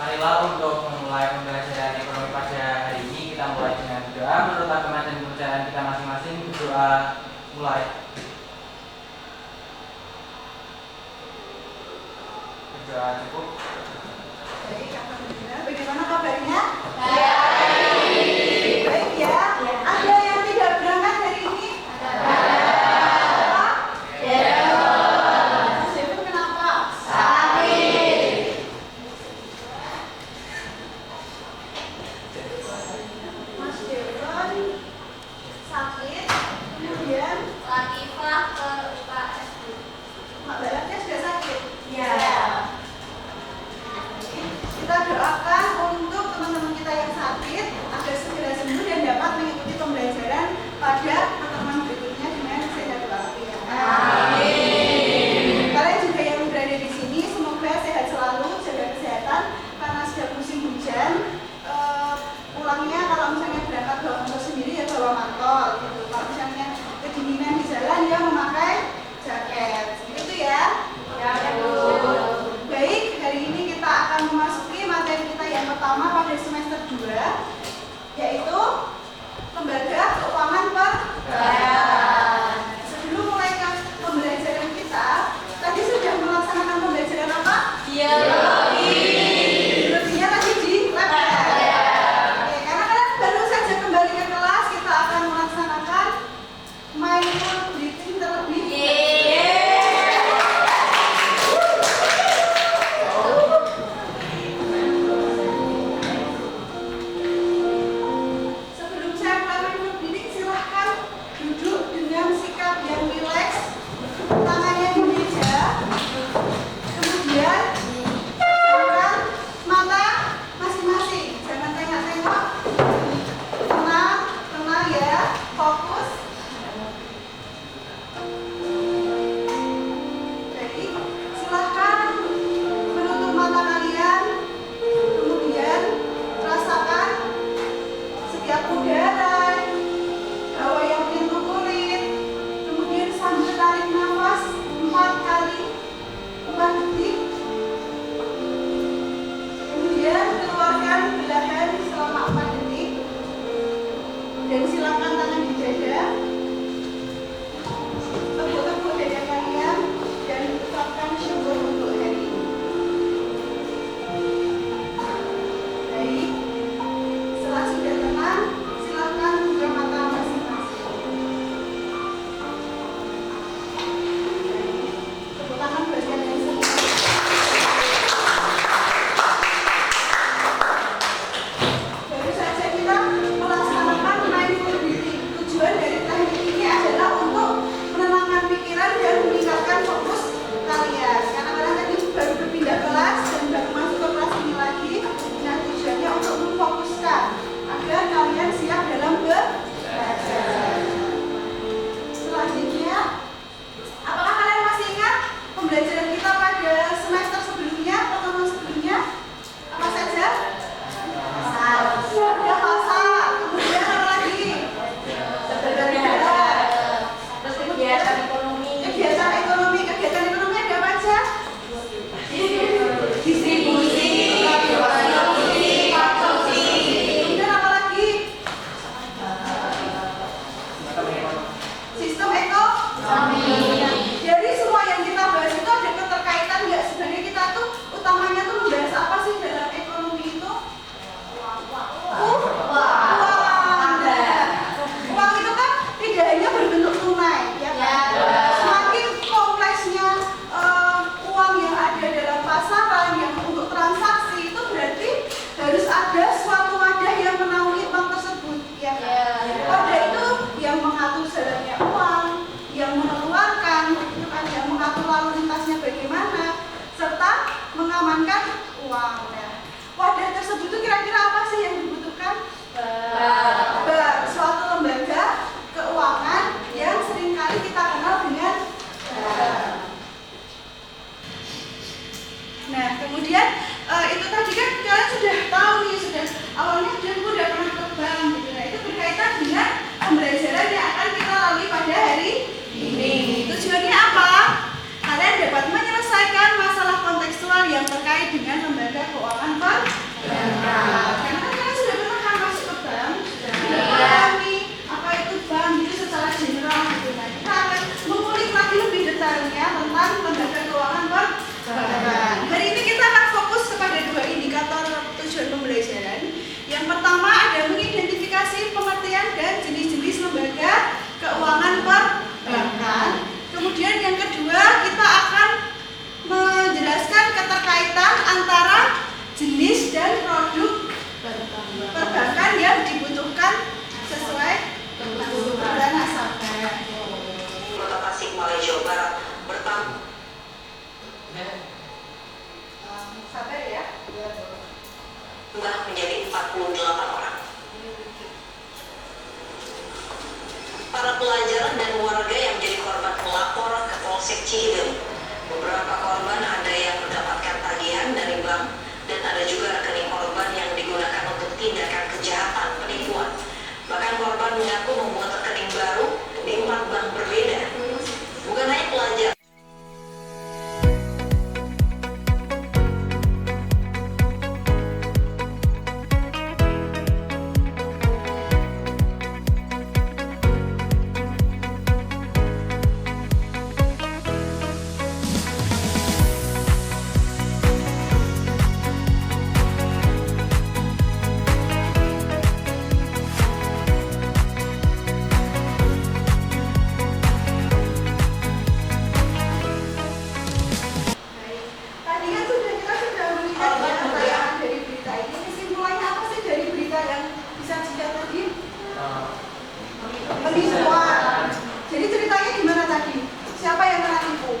Marilah untuk memulai pembelajaran ekonomi pada hari ini kita mulai dengan doa menurut agama dan kepercayaan kita masing-masing. Doa mulai. Doa cukup. Baik, bagaimana kabarnya? Baik. Baik ya. Ada yang tidak berangkat hari ini? Mas Devon kenapa? Mas Devon sakit, kemudian Mak Baratnya sudah sakit. Kita doakan untuk teman-teman kita yang sakit agar segera sembuh dan dapat mengikuti pembelajaran pada pertemuan berikutnya dengan sehat walafiat. Kalian juga yang berada di sini semoga sehat selalu, jaga kesehatan karena sudah musim hujan. Pulangnya kalau misalnya berangkat bawa motor sendiri ya bawa mantel gitu. Kalau misalnya kedinginan di jalan ya memakai jaket. Gitu ya. Baik, hari ini kita akan memasuki materi kita yang pertama pada semester 2, yaitu lembaga keuangan perbankan. Sebelum mulai ke pembelajaran kita, tadi sudah melaksanakan pembelajaran apa? Biologinya tadi di lab ya? Oke, karena kalian baru saja kembali ke kelas, kita akan melaksanakan mindful breathing terlebih yang kedua kita akan menjelaskan keterkaitan antara jenis dan produk perbankan yang dibutuhkan sesuai kebutuhan nasabah. Kota Tasikmalaya, Jawa Barat bertambah. Sabar ya. Menjadi 48 orang. Para pelajar dan warga yang menjadi korban melapor ke Polsek Cihideng. Beberapa korban ada yang mendapatkan tagihan dari bank dan ada juga rekening korban yang digunakan untuk tindakan kejahatan penipuan. Bahkan korban mengaku membuat rekening baru di 4 bank berbeda. Bukan hanya pelajar. Penipuan. Jadi ceritanya gimana tadi? Siapa yang kena tipu?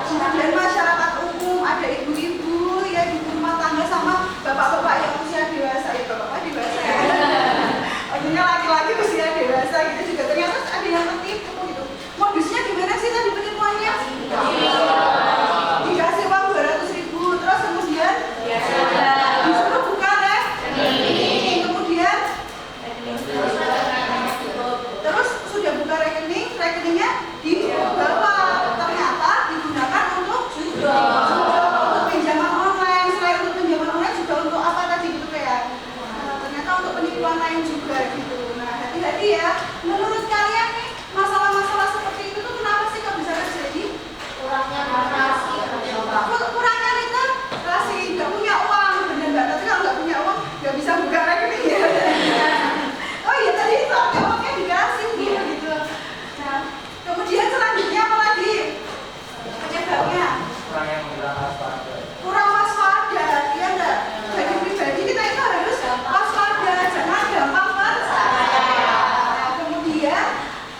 Kemudian masyarakat umum, ada ibu-ibu ya, ibu rumah tangga sama bapak-bapak yang usia dewasa. Ya bapak dewasa ya. Artinya laki-laki usia dewasa gitu juga ternyata ada yang tertipu gitu. Modusnya gimana sih tadi penipuannya? Dikasih uang 200.000, terus kemudian disuruh buka rekening, kemudian terus sudah buka rekeningnya dibawa, ternyata digunakan untuk pinjaman online. Selain untuk pinjaman online juga untuk apa tadi gitu kayak ternyata untuk penipuan lain juga gitu. Nah hati-hati ya. Menurut kalian nih masalah-masalah seperti itu tuh kenapa sih kok bisa terjadi? Kurangnya literasi, nggak punya uang, bener nggak? Tapi kalau nggak punya uang nggak bisa buka rekening ya. Oh iya tadi itu uangnya dikasih gitu. Nah, kemudian selanjutnya apa lagi penyebabnya? Kurang waspada, ya enggak? Bagi pribadi kita itu harus waspada, jangan gampang percaya. Nah, kemudian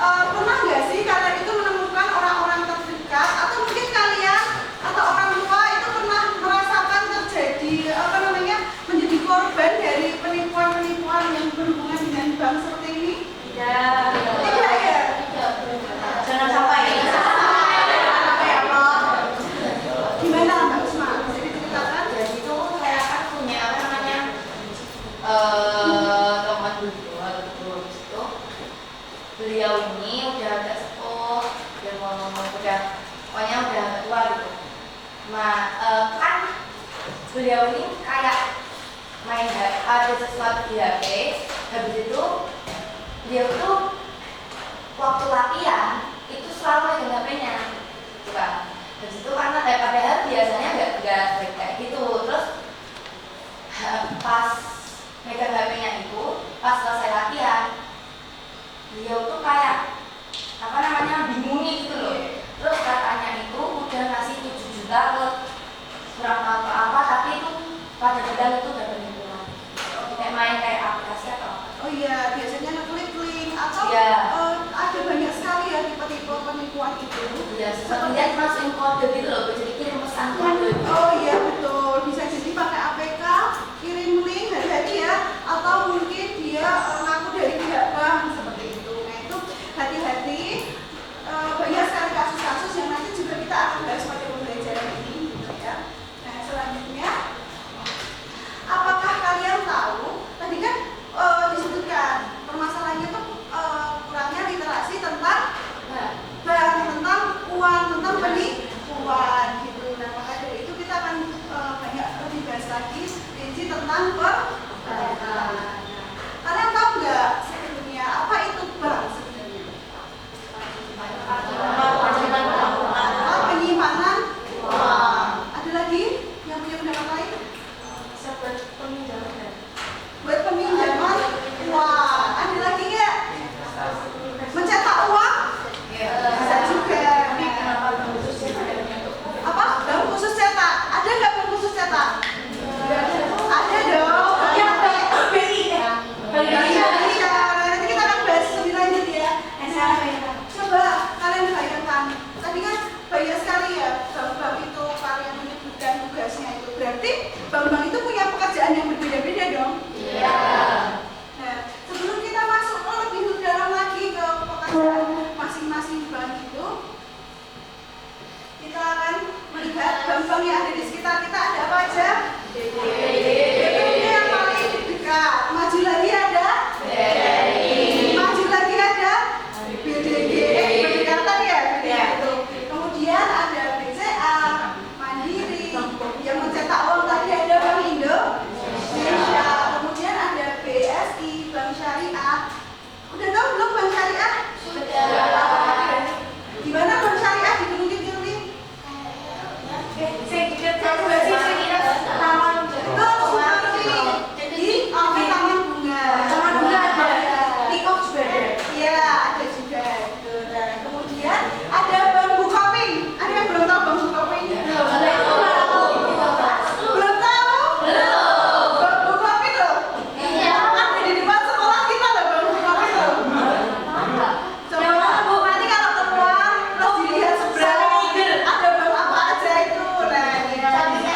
pernah nggak sih kalian itu menemukan orang-orang terdekat atau mungkin kalian atau orang tua itu pernah merasakan terjadi menjadi korban dari penipuan-penipuan yang berhubungan dengan bank seperti ini? Tidak ya? Jangan sampai. Gimana Mbak Usma? Bisa diceritakan? Jadi itu saya kan punya teman dulu itu beliau ini udah agak sepuh, dia mau udah pokoknya udah agak tua gitu. Nah kan beliau ini kayak main ada sesuatu di HP, habis itu dia tuh waktu latihan itu selalu megang HP-nya, gitu kan. Habis itu karena padahal biasanya nggak kayak gitu. Terus pas megang HP-nya itu pas selesai latihan dia tuh kayak bingung gitu loh. Terus katanya itu udah ngasih 7 juta ke kurang tahu ke apa, tapi itu pada bilang itu udah penipuan. Kayak main kayak aplikasi atau apa. Oh iya, biasanya ngeklik link atau Iya. ada banyak sekali ya tipe-tipe penipuan itu. Ya sepertinya masukin kode gitu loh, jadi kirim pesan kode. Oh iya betul, bisa jadi pakai APK, kirim link, hati-hati ya. Atau mungkin dia ngaku dari pihak bank seperti itu. Nah itu hati-hati. Banyak sekali kasus-kasus yang nanti juga kita akan bahas pada pembelajaran ini, gitu ya. Nah selanjutnya, apakah kalian tahu? Tadi kan disebutkan permasalahannya tuh kurangnya literasi tentang bank, tentang uang, tentang penipuan gitu. bank-bank itu punya pekerjaan yang berbeda-beda dong. Iya. Nah, sebelum kita masuk lebih dalam lagi ke pekerjaan masing-masing bank itu, kita akan melihat bank-bank yang ada di sekitar kita ada apa aja? BBB yang paling dekat. Maju lagi ada BRI. Maju lagi ada BDG. Berdekatan ya, itu. Kemudian ada BCA, Mandiri, yang mencetak uang tadi ada Bank Indonesia. Kemudian ada BSI, Bank Syariah. Udah tahu belum Bank Syariah? Sudah. Gimana Bank Syariah di Gunung Kidul? Saya juga tahu sih kira taman Di taman bunga. Taman bunga ada. Peacock juga ada. Iya, ada juga. Gitu. Nah, kemudian ada Bank Bukopin. Ada yang belum tahu Bank Bukopin? Belum tahu? Bank Bukopin loh. Iya. Ada di depan sekolah kita loh Bank Bukopin loh. Coba Bu, nanti kalau keluar terus dilihat seberang ada bank apa aja itu. Nah, ya.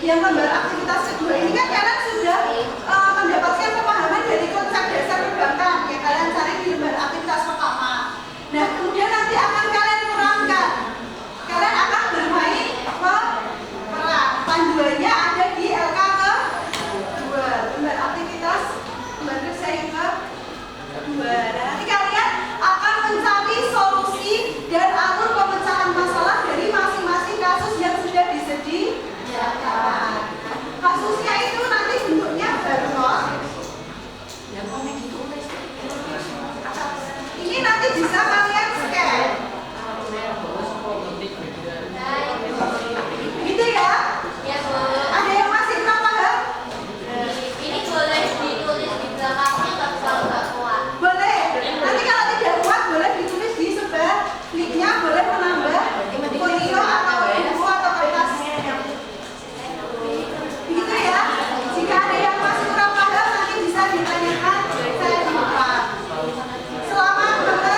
yang lembar aktivitas kedua ini kan kalian sudah mendapatkan pemahaman dari konsep dasar perbankan yang kalian cari di lembar aktivitas pertama. Nah, kemudian nanti akan kalian kurangkan. Kalian akan bermain peran. Panduannya ada di LK ke-2, lembar aktivitas lembar kerja yang ke-2. Nah, nanti kalian akan mencari solusi dan alur pemecahan masalah dari masing-masing kasus yang sudah disediakan. Kasusnya itu nanti bentuknya barcode. Ini nanti bisa kalian scan. Gitu ya? Ya boleh. Ada yang masih kurang paham? Ini boleh ditulis di belakangnya nggak kuat. Boleh. Nanti kalau tidak kuat boleh ditulis di sebaliknya, boleh menambah folio atau buku atau kertas. Begitu ya. Jika ada yang masih kurang paham nanti bisa ditanyakan saya di depan. Selamat bekerja.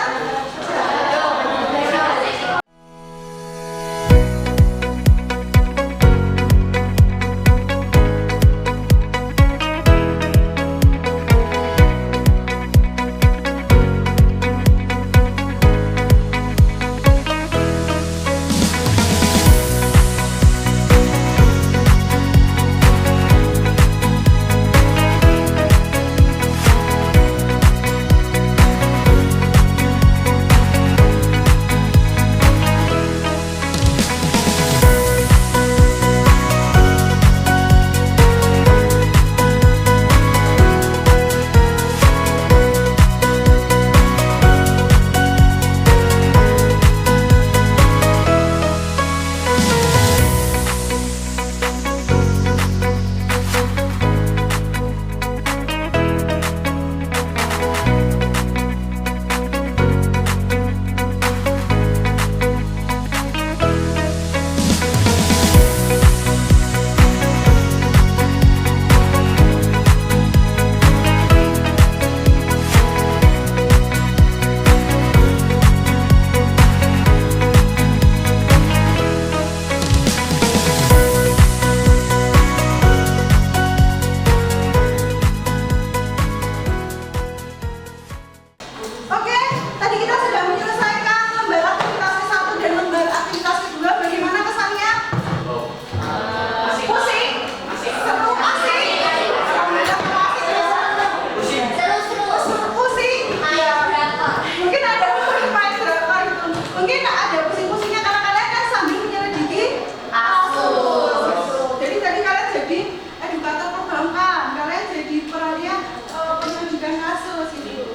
Oke, tadi kita sudah menyelesaikan lembar aktivitas ke-1 dan lembar aktivitas ke-2. Bagaimana kesannya? Pusing? Seru? Asik? Pusing? Ayo berapa? Mungkin ada pahit berapa itu? Mungkin ada pusing-pusingnya karena kalian kan sambil menyelidiki kasus. Jadi tadi kalian jadi edukator perbankan, kalian jadi perannya penyelidikan kasus itu.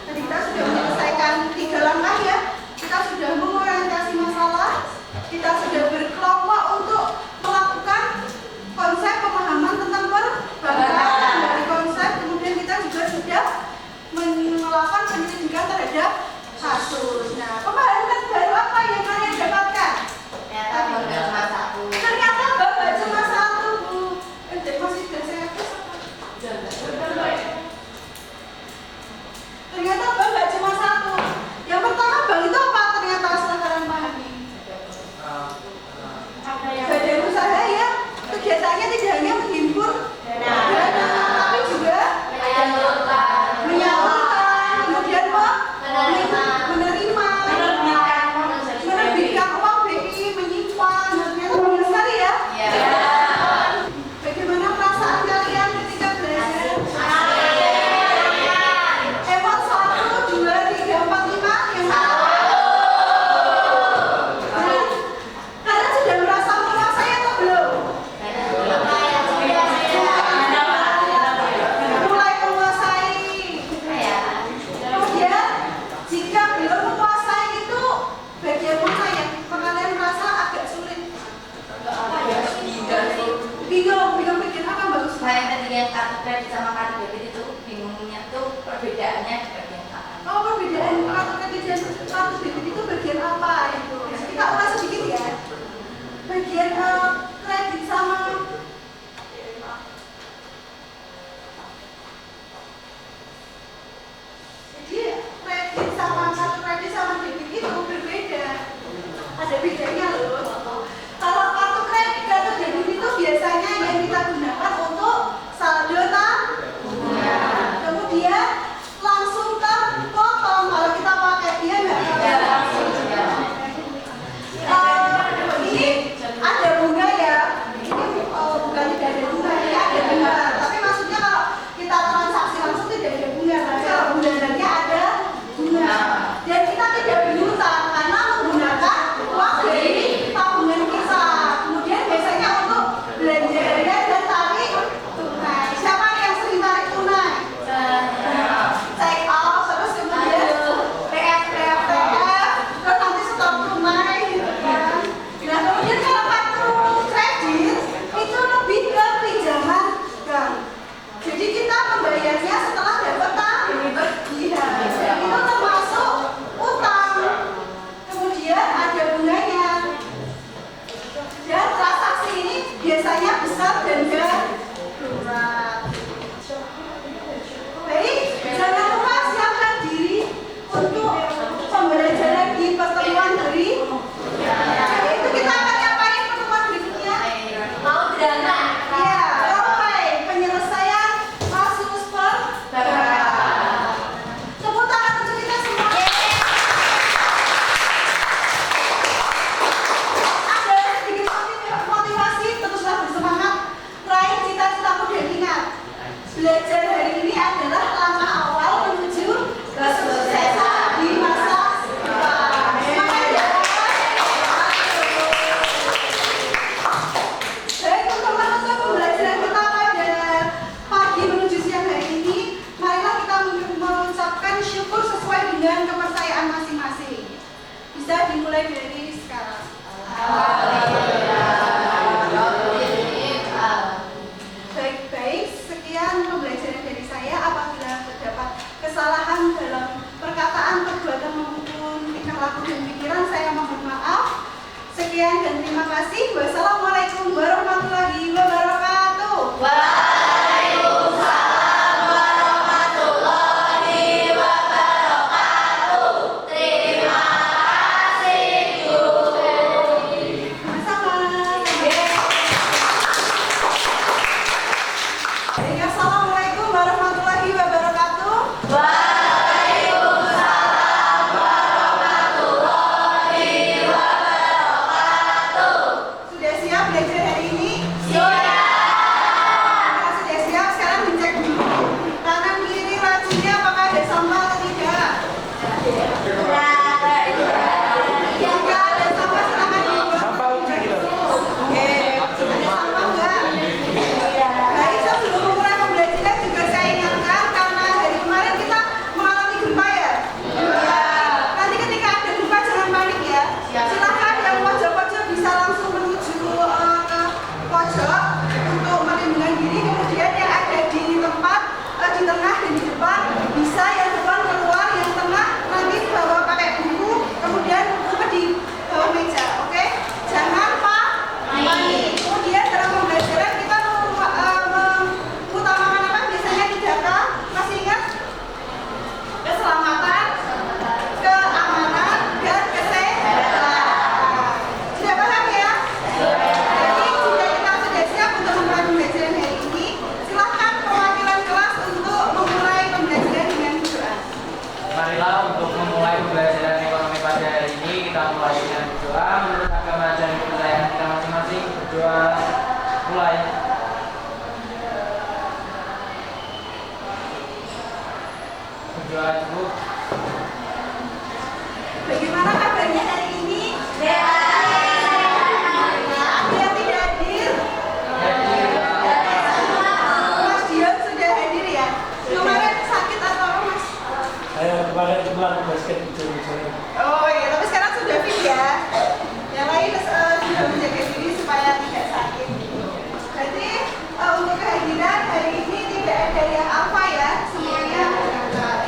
Tadi kita sudah menyelesaikan 3 langkah ya. Kita sudah mengorientasi masalah, kita sudah berkelompok untuk melakukan konsep pemahaman tentang perbankan dari konsep, kemudian kita juga sudah melakukan penyelidikan terhadap kasus. Nah, pemahaman baru apa yang kalian dapatkan? Ternyata nggak cuma satu. Ternyata Bapak cuma 1, Bu. Masih sudah saya ternyata Bapak cuma 1. Yang pertama, Bang itu apa ternyata setelah kalian pahami? Badan usaha ya. Kegiatannya tidak hanya menghimpun dana, tapi juga menyalurkan, kemudian menerima, menerbitkan uang BI, menyimpan. Ternyata banyak sekali ya. Bagaimana perasaan kalian ketika belajar? Emot 1, 2, 3, 4, 5 yang kalian sudah merasa menguasai atau belum? Mulai menguasai. Kemudian jika belum menguasai itu bagian mana yang kalian merasa agak sulit? Bingung bikin apa bagus? Saya tadi yang kartu kredit sama kartu debit itu bingungnya tuh perbedaannya di bagian apa? Oh, perbedaan kartu kredit dan kartu debit itu bagian apa itu? Kita ulas sedikit ya. Bagian kredit sama jadi kredit sama kartu kredit sama debit itu berbeda. Ada bedanya loh. Kalau kartu kredit, kartu debit itu biasanya yang Bisa dimulai dari sekarang. Baik-baik, sekian pembelajaran dari saya. Apabila terdapat kesalahan dalam perkataan, perbuatan maupun tingkah laku dan pikiran, saya mohon maaf. Sekian dan terima kasih. Wassalamualaikum warahmatullahi wabarakatuh. Waalaikumsalam warahmatullahi wabarakatuh. Terima kasih Guru. Sama-sama. Assalamualaikum warahmatullahi wabarakatuh. Waalaikumsalam warahmatullahi wabarakatuh. Sudah siap belajar hari ini? Sudah. Kalau sudah siap, sekarang dicek dulu. Kanan kiri lacinya apakah ada sampah atau tidak? Jika ada sampah, silakan dibuang. Oke, ada sampah enggak? Baik, sebelum memulai pembelajaran juga saya ingatkan karena dari kemarin kita mengalami gempa ya. Nanti ketika ada gempa jangan panik ya. Silakan yang pojok-pojok bisa langsung menuju ke pojok untuk melindungi diri. Kemudian yang ada di tempat di tengah dan di depan bisa yang depan keluar, yang tengah nanti bawa pakai buku, kemudian buku di bawah meja. Oke? Jangan panik. Kemudian dalam pembelajaran kita mengutamakan apa? Biasanya 3K. Masih ingat? Keselamatan, keamanan, dan kesehatan. Sudah paham ya? Jadi jika kita sudah siap untuk memulai pembelajaran hari ini, silakan perwakilan kelas untuk memulai pembelajaran dengan doa. Marilah untuk memulai pembelajaran ekonomi pada hari ini kita mulai dengan berdoa menurut agama dan kepercayaan kita masing-masing. Berdoa mulai. Berdoa dulu. Bagaimana kabarnya hari ini? Ada yang tidak hadir? Mas Dion sudah hadir ya? Kemarin sakit atau apa Mas? Saya kemarin pulang basket bicara-bicara. Oh iya, tapi sekarang sudah fit ya. Yang lain juga menjaga diri supaya tidak sakit. Jadi untuk kehadiran hari ini tidak ada yang alfa ya, semuanya berangkat.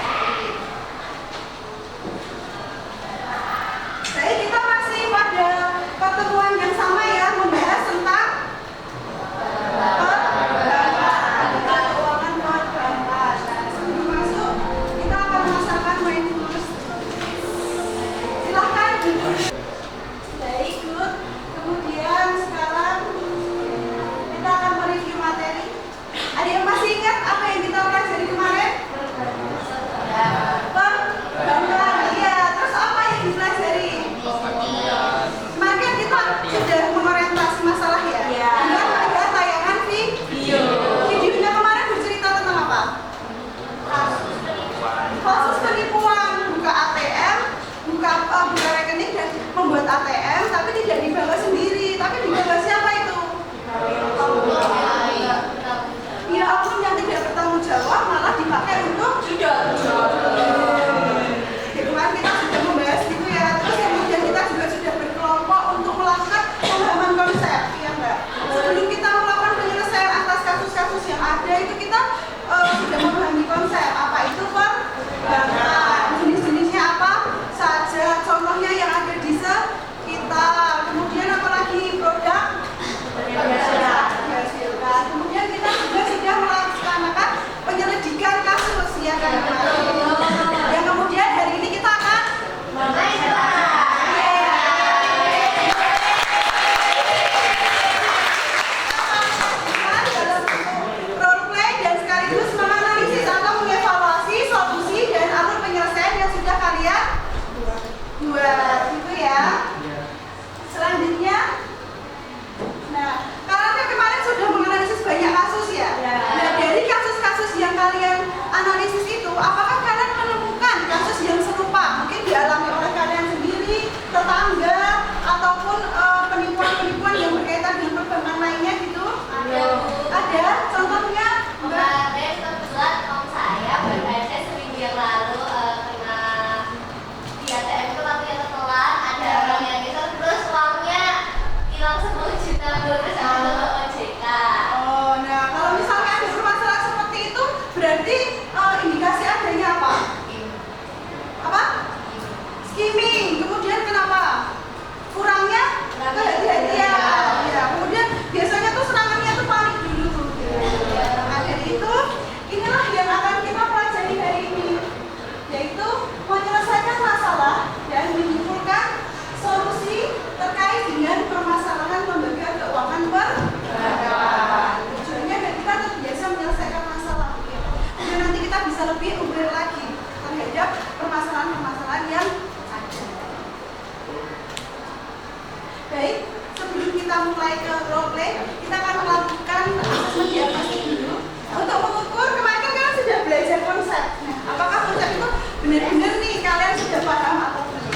Baik, sebelum kita mulai ke role play, kita akan melakukan asesmen diagnostik dulu. Untuk mengukur, kemarin kan sudah belajar konsep. Nah, apakah konsep itu benar-benar nih kalian sudah paham atau belum?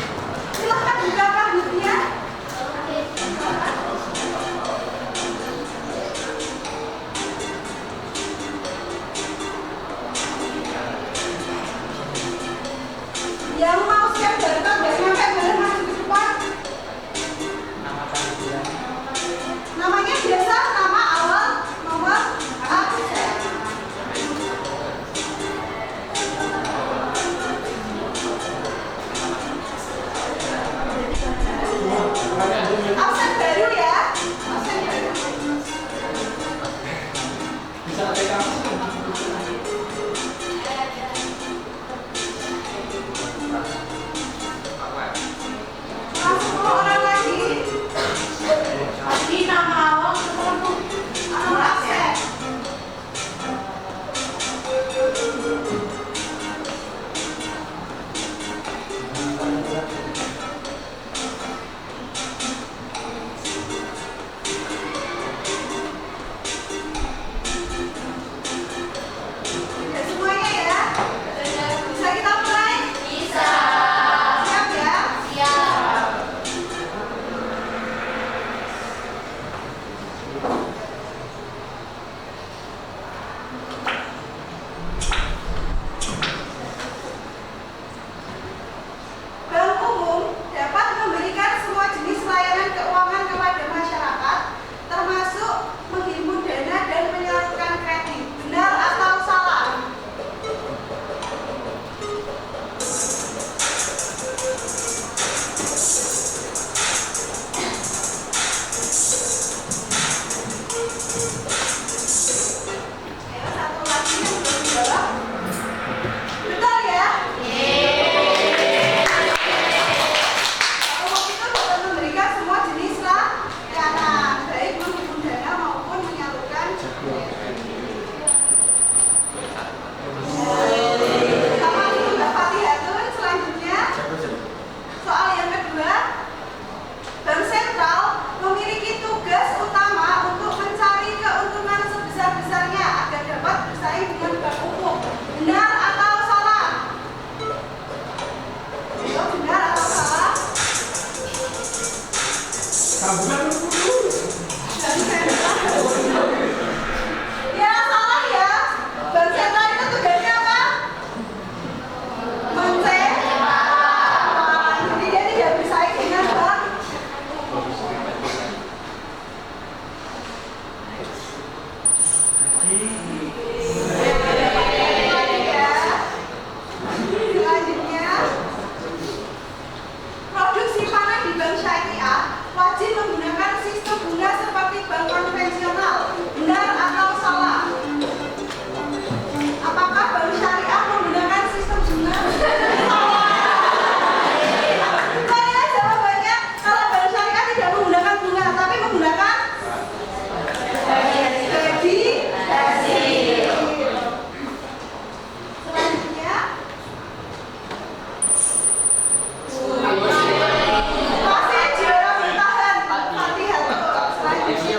Silahkan buka kahootnya. Yang mau siap berkat dan sampai boleh maju ke depan. Nama panggilan. Namanya biasa nama awal, nomor, absen. Absen baru ya. Absen baru. Bisa ada Langsung 10 orang lagi. Tadi nama awal, nomor absen. Sudah semuanya ya? Bisa kita mulai? Bisa. Siap ya? Siap. Bank umum dapat memberikan semua jenis layanan keuangan kepada masyarakat, termasuk menghimpun dana dan menyalurkan kredit. Benar atau salah? Ayo, satu lagi yang belum dijawab. Betul ya? Umum itu dapat memberikan semua jenis layanan, baik menghimpun dana maupun menyalurkan sama itu Mbak Fatihatun. Selanjutnya soal yang kedua, Bank Sentral memiliki tugas utama untuk mencari keuntungan sebesar-besarnya agar dapat bersaing dengan bank umum. Benar atau salah? Ayo, benar atau salah? Sambungan dulu. Bank Sentral. Ya, salah ya. Bank Sentral itu tugasnya apa? Jadi dia tidak bersaing dengan bank. Selanjutnya, produksi pangan di bank syariah wajib menggunakan sistem bunga seperti bank konvensional. Benar atau salah? Apakah bank syariah menggunakan sistem bunga? Salah. Saya jawabannya, kalau bank syariah tidak menggunakan bunga, tapi menggunakan gaji. Selanjutnya, masih juara bertahan Fatihatun. Selanjutnya,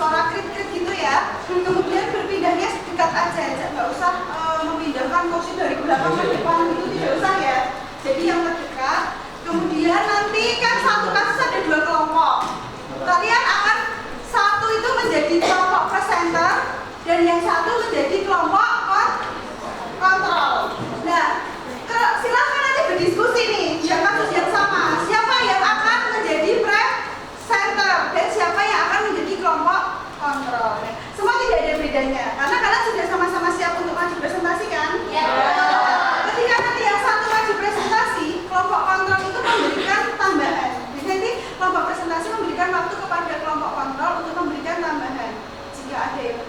suara krit-krit gitu ya. Kemudian berpindahnya dekat aja, nggak usah memindahkan kursi dari belakang ke depan itu, tidak usah ya. Jadi yang terdekat. Kemudian nanti kan satu kasus ada 2 kelompok. Kalian akan satu itu menjadi kelompok presenter dan yang satu menjadi kelompok kontrol. Nah, silahkan nanti berdiskusi nih, yang kasus yang sama. Siapa yang akan menjadi presenter dan siapa yang akan menjadi kelompok kontrol. Semua tidak ada bedanya, karena kalian sudah sama-sama siap untuk maju presentasi kan? Ya. Ketika nanti yang satu maju presentasi, kelompok kontrol itu memberikan tambahan. Jadi nanti kelompok presentasi memberikan waktu kepada kelompok kontrol untuk memberikan tambahan. Jika ada yang,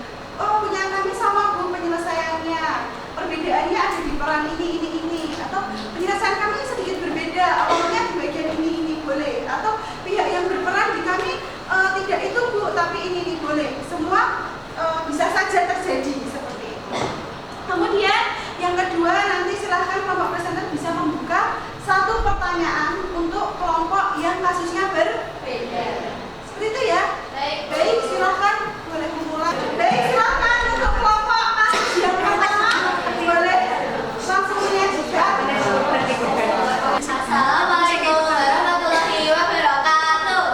oh punya kami sama Bu penyelesaiannya, perbedaannya ada di peran ini, atau penyelesaian kami sedikit berbeda, awalnya di bagian ini boleh, atau pihak yang berperan di kami tidak itu Bu, tapi ini boleh. Semua bisa saja terjadi seperti itu. Kemudian yang kedua, nanti silahkan kelompok presenter bisa membuka satu pertanyaan untuk kelompok yang kasusnya berbeda. Seperti itu ya. Baik, silahkan boleh memulai. Baik, silahkan untuk kelompok kasus yang pertama boleh langsung menyajikan. Assalamualaikum warahmatullahi wabarakatuh.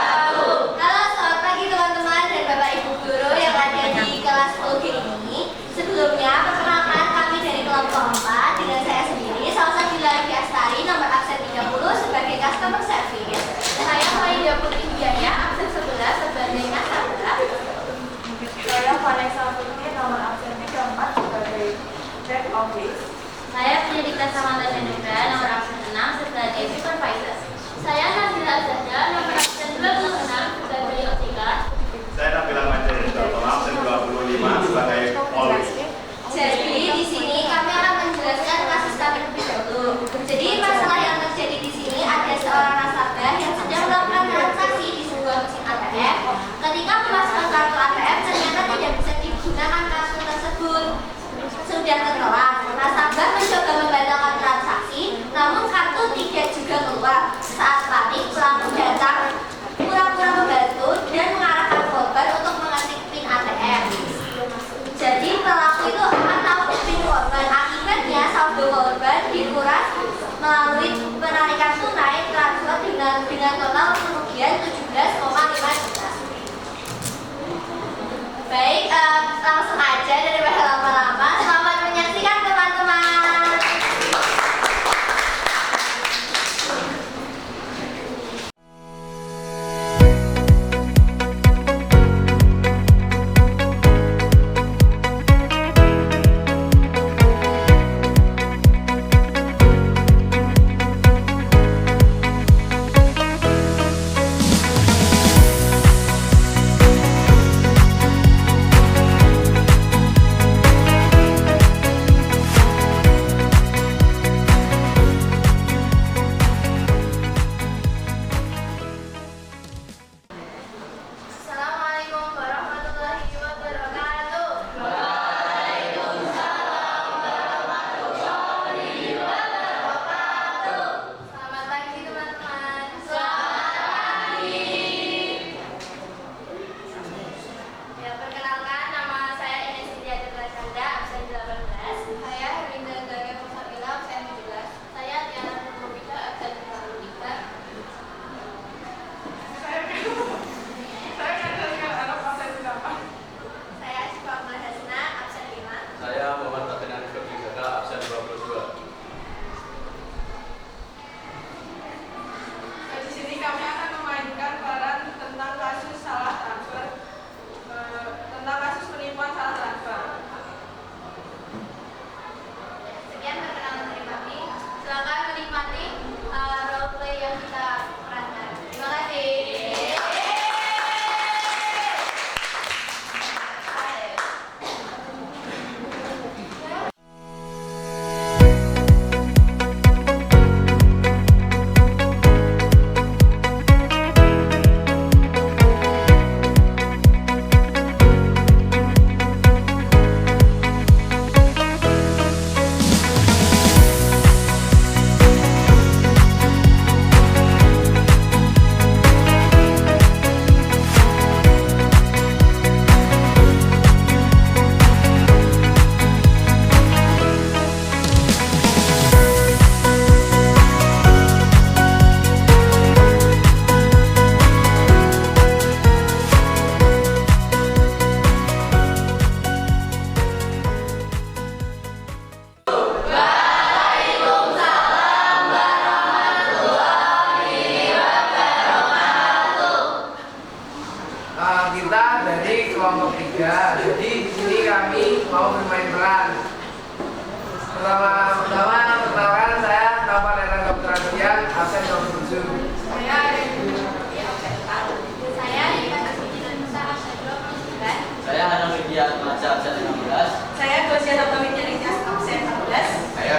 Halo, selamat pagi teman-teman dan Bapak Ibu guru yang ada di kelas 10G ini. Sebelumnya, perkenalkan kami dari kelompok 4 dengan saya sendiri, Salsabila Astari, nomor absen 30 sebagai customer service. Saya Maida Putri Wijaya, absen 11 sebagai nasabah. Saya Vanessa Putri, nomor absen 34 sebagai back office. Saya Pendidikan Samantha Chandra, nomor absen 6 sebagai supervisor. Saya Nabila Azada, nomor absen 26 sebagai OTK. Saya Nabila Majalisa, nomor absen 25 sebagai polisi. Jadi di sini kami akan menjelaskan kasus kami lebih dahulu. Jadi masalah yang terjadi di sini ada seorang nasabah yang sedang melakukan transaksi di sebuah mesin ATM. Ketika memasukkan kartu ATM ternyata tidak bisa digunakan kartu tersebut. Sudah tertelan, nasabah mencoba membatalkan transaksi, namun kartu tidak juga keluar. Saat panik, pelaku datang pura-pura membantu dan mengarahkan korban untuk mengetik PIN ATM. Jadi pelaku itu akan tahu PIN korban. Akibatnya saldo korban dikuras melalui penarikan tunai transfer dengan total kerugian 17,5 juta. Baik, langsung aja daripada lama-lama. Selamat menyaksikan teman-teman.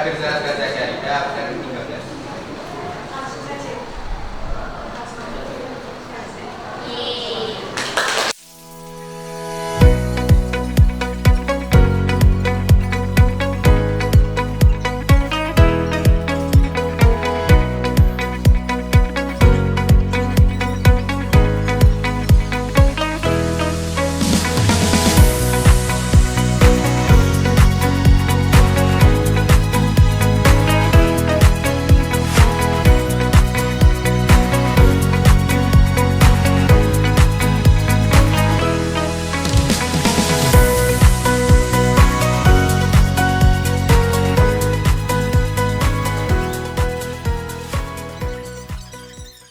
Terakhir saya baca Syariah dan 13.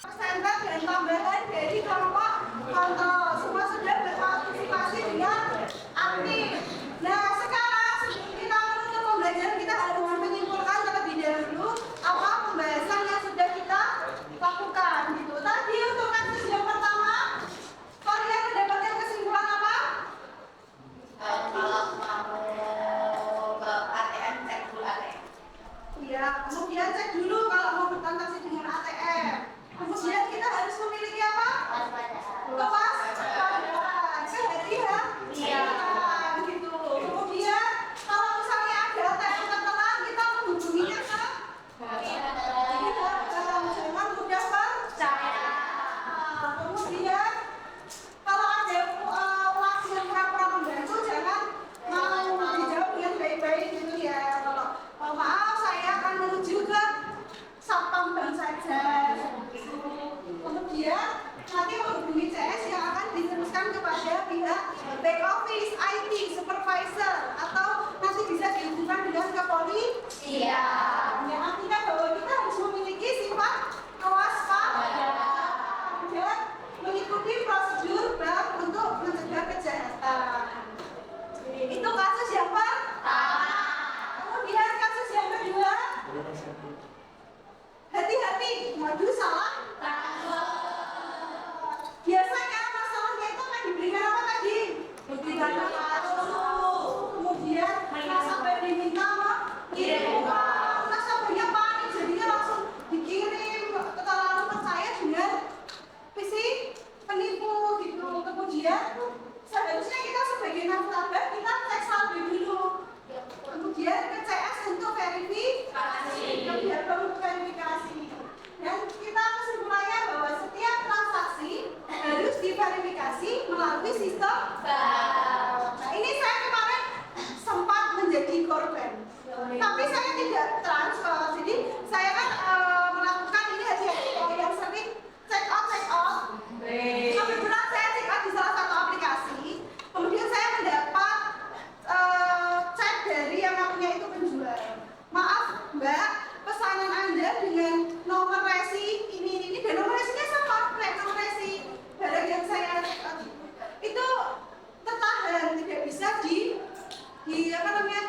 Persentak dan tambahan dari kelompok kontrol semua sudah berpartisipasi dengan aktif. Nah sekarang sebelum kita menutup pembelajaran kita harus menyimpulkan terlebih dahulu apa pembahasan yang sudah kita lakukan gitu. Tadi untuk kasus yang pertama, kalian mendapatkan kesimpulan apa? Kalau mau ke ATM cek dulu ATM. Ya, kemudian cek dulu kalau mau bertransaksi dengan ATM. Kemudian kita harus memiliki apa? Kewaspadaan, kehati-hatian gitu. Kemudian kalau misalnya ada ATM tertelan, kita menghubunginya ke jangan mudah percaya. Kemudian kalau ada pelaku yang pura-pura membantu, jangan mau dijawab dengan baik-baik gitu ya. Kalau maaf saya akan menuju ke Satpam Bank saja. Kemudian nanti menghubungi CS yang akan diteruskan kepada pihak back office, IT, supervisor, atau nanti bisa dihubungkan dengan kepolisian. Yang artinya bahwa kita harus memiliki sifat kewaspadaan dan mengikuti prosedur bank untuk mencegah kejahatan. Itu kasus yang pertama. Kemudian kasus yang kedua, hati-hati, waduh salah. Biasanya masalahnya itu kan diberikan apa tadi? Diberikan kartu. Kemudian nasabah diminta kirim uang. Nasabahnya panik, jadinya langsung dikirim. Terlalu percaya dengan visi penipu gitu. Kemudian seharusnya kita sebagai nasabah kita cek saldo dulu. Kemudian ke CS untuk verifikasi. Kemudian untuk verifikasi. Dan kita kesimpulannya bahwa setiap transaksi harus diverifikasi melalui sistem bank. Nah ini saya kemarin sempat menjadi korban, tapi saya tidak transfer. Jadi saya kan melakukan ini hati-hati kalau yang sering check out. Kebetulan saya check out di salah satu aplikasi. Kemudian saya mendapat chat dari yang namanya itu penjual. Maaf Mbak, pesanan Anda dengan nomor resi ini dan nomor resinya sama, nomor resi barang yang saya itu tertahan, tidak bisa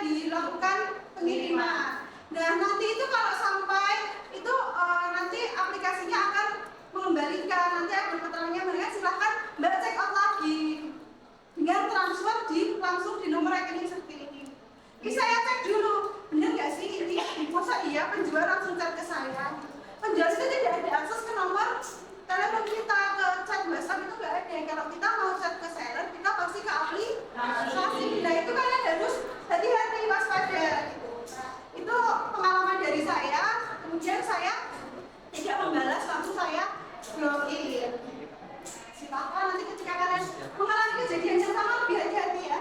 dilakukan pengiriman. Nah nanti itu kalau sampai itu nanti aplikasinya akan mengembalikan, nanti ada keterangannya mereka silahkan Mbak check out lagi dengan transfer langsung di nomor rekening seperti ini. Ini saya cek dulu, benar nggak sih ini? Masa iya penjual langsung chat ke saya? Penjual itu tidak ada akses ke nomor telepon kita, ke chat WhatsApp itu nggak ada. Kalau kita mau chat ke seller, kita pasti ke aplikasi. Nah itu kalian harus hati-hati, waspada gitu. Itu pengalaman dari saya. Kemudian saya tidak membalas, langsung saya blokir. Silakan nanti ketika kalian mengalami kejadian yang sama lebih hati-hati ya.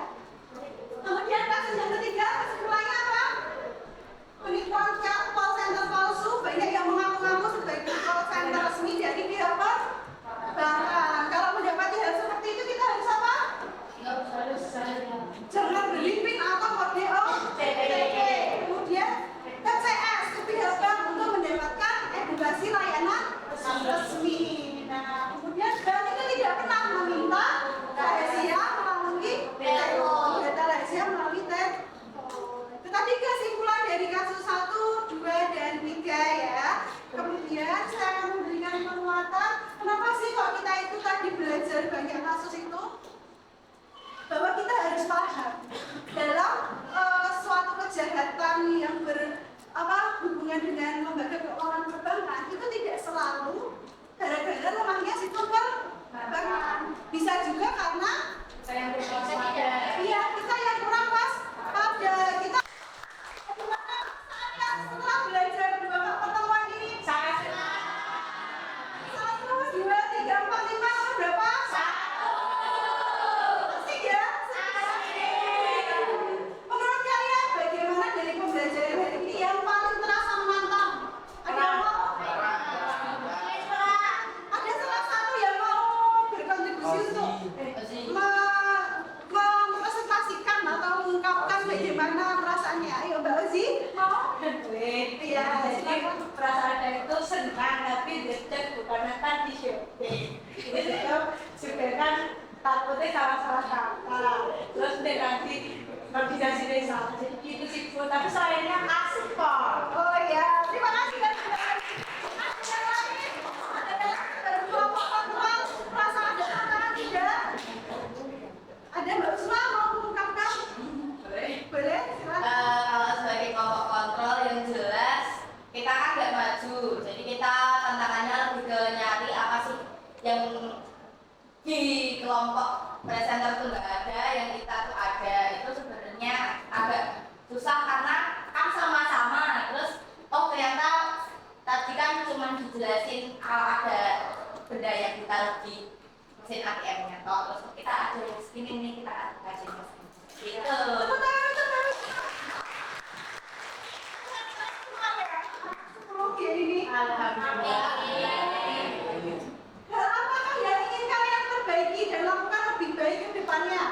Kemudian kasus yang ketiga, kesimpulannya apa? Penipuan call center palsu, banyak yang mengaku-ngaku sebagai call center resmi dari pihak bank. Kalau mendapati hal seperti itu kita harus apa? Jangan beli PIN atau kode OTP. Kemudian ke CS, ke pihak bank untuk mendapatkan edukasi layanan resmi. Nah, kemudian bank itu tidak pernah meminta rahasia melalui telepon, data rahasia melalui telepon. Tetapi kesimpulan dari kasus 1, 2, dan 3 ya. Kemudian saya akan memberikan penguatan. Kenapa sih kok kita itu tadi belajar banyak kasus itu? Bahwa kita harus paham dalam suatu kejahatan yang gitu juga kan takutnya salah-salah kata terus deh nanti koordinasinya salah jadi gitu sih Bu, tapi sayangnya asik kok. Oh ya, terima kasih dan ada yang lain dari kelompok kontrol merasa ada tantangan tidak? Ada Mbak Usma mau mengungkapkan? Boleh, silakan. Kalau sebagai kelompok kontrol yang jelas kita kan nggak maju, jadi kita tantangannya lebih ke nyari apa sih yang di kelompok presenter tuh nggak ada, yang kita tuh ada. Itu sebenarnya agak susah karena kan sama-sama, terus ternyata tadi kan cuma dijelasin kalau ada benda yang ditaruh di mesin ATM-nya, terus kita ada yang segini nih, kita kasih mesin gitu. Oke ini. Alhamdulillah. Hal apakah yang ingin kalian perbaiki dan lakukan lebih baik ke depannya?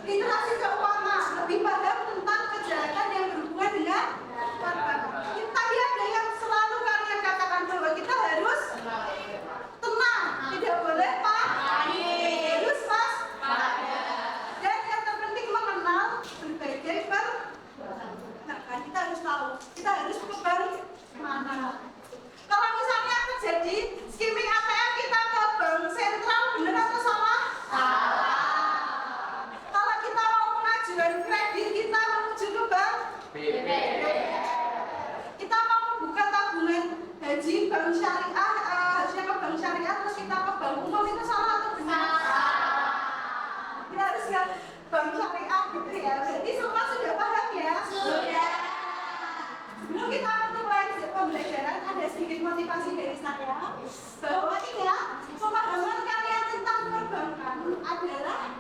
Literasi keuangan, lebih paham tentang kejahatan yang berhubungan dengan perbankan. Tadi ada yang selalu kalian katakan bahwa kita harus tenang, tidak boleh panik, harus pas, dan yang terpenting mengenal berbagai perbankan. Kita harus tahu, kita harus ke bank mana. Kalau misalnya terjadi skimming ATM kita ke bank sentral, benar atau salah? Salah. Kalau kita mau pengajuan kredit kita menuju ke bank kita mau membuka tabungan haji bank syariah, harusnya ke bank syariah terus kita ke bank umum, itu salah atau benar? Kita harus ke bank syariah gitu ya. Jadi semua sudah paham ya? Sudah. Sebelum kita mulai pembelajaran, ada sedikit motivasi dari saya bahwa pemahaman kalian tentang perbankan adalah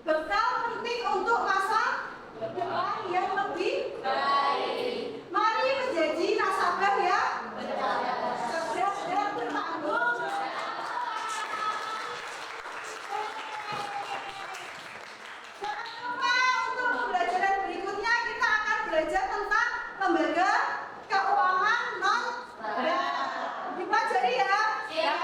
bekal penting untuk masa depan yang lebih baik. Mari menjadi nasabah ya cerdas dan bertanggung. Jangan lupa untuk pembelajaran berikutnya kita akan belajar tentang lembaga keuangan non-bank. Dipelajari ya.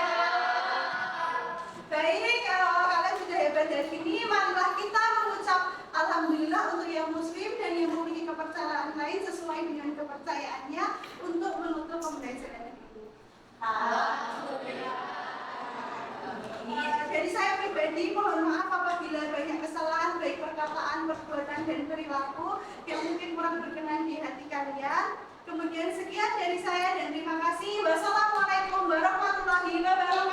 Baik, kalau kalian sudah hebat dari sini, marilah kita mengucap alhamdulillah untuk yang muslim dan yang memiliki kepercayaan lain sesuai dengan kepercayaannya untuk menutup pembelajaran ini. Alhamdulillah. Dari saya pribadi mohon maaf apabila banyak kesalahan baik perkataan, perbuatan dan perilaku yang mungkin kurang berkenan di hati kalian. Kemudian sekian dari saya dan terima kasih. Wassalamualaikum warahmatullahi wabarakatuh.